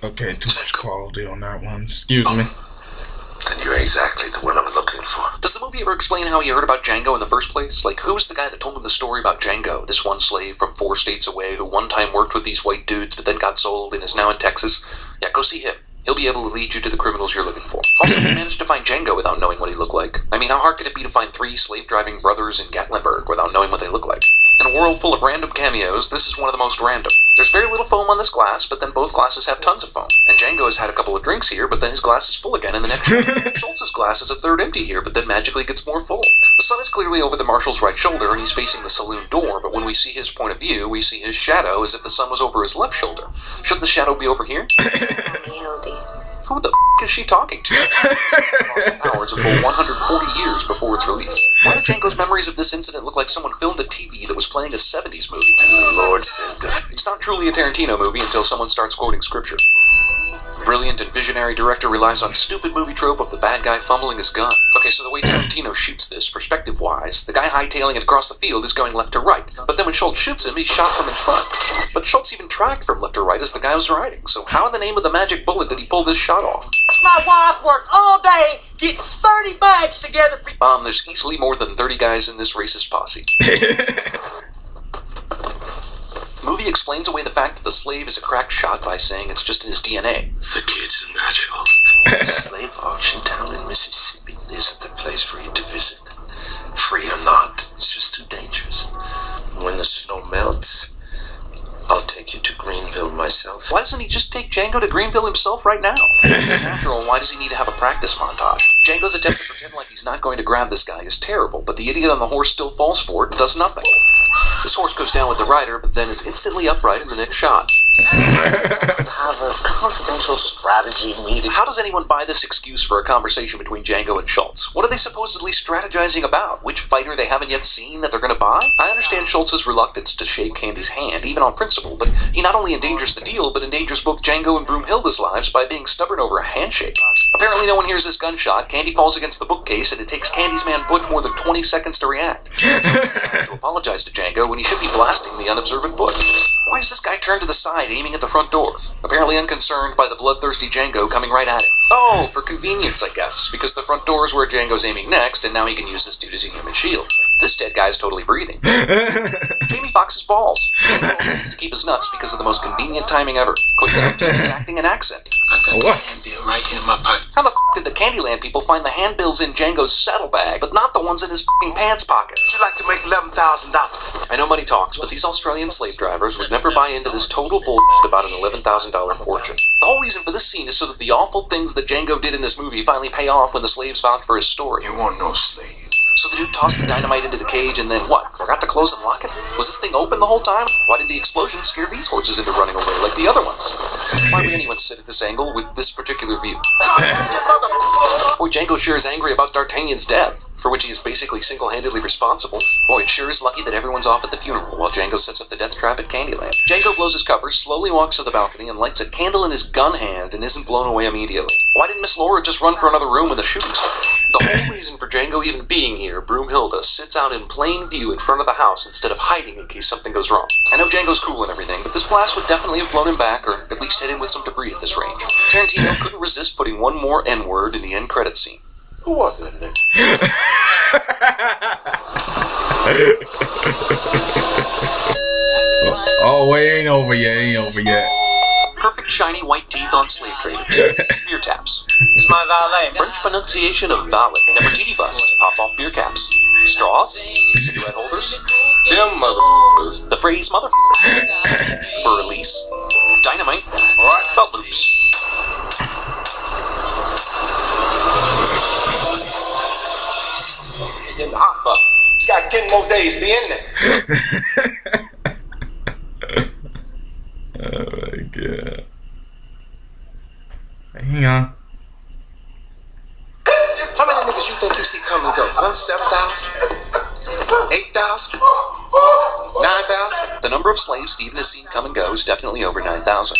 Okay, too much quality on that one. Excuse me. Then you're exactly the one I'm looking for. Does the movie ever explain how he heard about Django in the first place? Like, who was the guy that told him the story about Django, this one slave from 4 states away who one time worked with these white dudes but then got sold and is now in Texas? Yeah, go see him. He'll be able to lead you to the criminals you're looking for. Also, he managed to find Django without knowing what he looked like. I mean, how hard could it be to find 3 slave-driving brothers in Gatlinburg without knowing what they look like? In a world full of random cameos, this is one of the most random. There's very little foam on this glass, but then both glasses have tons of foam. And Django has had a couple of drinks here, but then his glass is full again in the next shot. Schultz's glass is a third empty here, but then magically gets more full. The sun is clearly over the marshal's right shoulder, and he's facing the saloon door, but when we see his point of view, we see his shadow as if the sun was over his left shoulder. Should the shadow be over here? Who the f*** is she talking to? Powers a full 140 years before its release. Why do Django's memories of this incident look like someone filmed a TV that was playing a 70s movie? Lord said that. It's not truly a Tarantino movie until someone starts quoting scripture. Brilliant and visionary director relies on stupid movie trope of the bad guy fumbling his gun. Okay, so the way Tarantino shoots this, perspective-wise, the guy hightailing it across the field is going left to right. But then when Schultz shoots him, he's shot from in front. But Schultz even tracked from left to right as the guy was riding. So how in the name of the magic bullet did he pull this shot off? My wife worked all day getting 30 bags together for... There's easily more than 30 guys in this racist posse. The movie explains away the fact that the slave is a cracked shot by saying it's just in his DNA. The kid's a natural. Slave auction town in Mississippi isn't the place for you to visit. Free or not, it's just too dangerous. When the snow melts, I'll take you to Greenville myself. Why doesn't he just take Django to Greenville himself right now? After all, why does he need to have a practice montage? Django's attempt to pretend like he's not going to grab this guy is terrible, but the idiot on the horse still falls for it and does nothing. This horse goes down with the rider, but then is instantly upright in the next shot. Have a confidential strategy meeting. How does anyone buy this excuse for a conversation between Django and Schultz? What are they supposedly strategizing about? Which fighter they haven't yet seen that they're going to buy? I understand Schultz's reluctance to shake Candy's hand, even on principle, but he not only endangers the deal, but endangers both Django and Broomhilda's lives by being stubborn over a handshake. Apparently no one hears this gunshot, Candy falls against the bookcase, and it takes Candy's man Butch more than 20 seconds to react. Schultz decides to apologize to Django when he should be blasting the unobservant Butch. Why is this guy turned to the side, aiming at the front door? Apparently unconcerned by the bloodthirsty Django coming right at him. Oh, for convenience, I guess, because the front door is where Django's aiming next, and now he can use this dude as a human shield. This dead guy is totally breathing. Jamie Foxx's balls. Django needs to keep his nuts because of the most convenient timing ever. Quick time to acting an accent. I got the handbill right here in my pocket. How the f*** did the Candyland people find the handbills in Django's saddlebag, but not the ones in his f***ing pants pockets? Would you like to make $11,000? I know money talks, but these Australian slave drivers would never buy into this total bullshit about an $11,000 fortune. The whole reason for this scene is so that the awful things that Django did in this movie finally pay off when the slaves vouch for his story. You want no slave. So the dude tossed the dynamite into the cage and then what? Forgot to close and lock it? Was this thing open the whole time? Why did the explosion scare these horses into running away like the other ones? Why would anyone sit at this angle with this particular view? Boy, Django sure is angry about D'Artagnan's death, for which he is basically single-handedly responsible. Boy, it sure is lucky that everyone's off at the funeral while Django sets up the death trap at Candyland. Django blows his cover, slowly walks to the balcony, and lights a candle in his gun hand and isn't blown away immediately. Why didn't Miss Laura just run for another room when the shooting started? The whole reason for Django even being here, Broomhilda sits out in plain view in front of the house instead of hiding in case something goes wrong. I know Django's cool and everything, but this blast would definitely have blown him back, or at least hit him with some debris at this range. Tarantino couldn't resist putting one more N-word in the end credits scene. Who was that nigga? Oh, it ain't over yet. Perfect shiny white teeth on slave traders. Beer taps. It's my valet. French pronunciation of valet. Nefertiti bust. Pop off beer caps. Straws. Cigarette holders. Them motherfuckers. The phrase mother for release. Dynamite. Belt loops. In the hot bucket. You got 10 more days to be in there. Oh my god. Hang on. How many niggas you think you see come and go? Huh? 7,000? 8,000? 9,000? The number of slaves Steven has seen come and go is definitely over 9,000.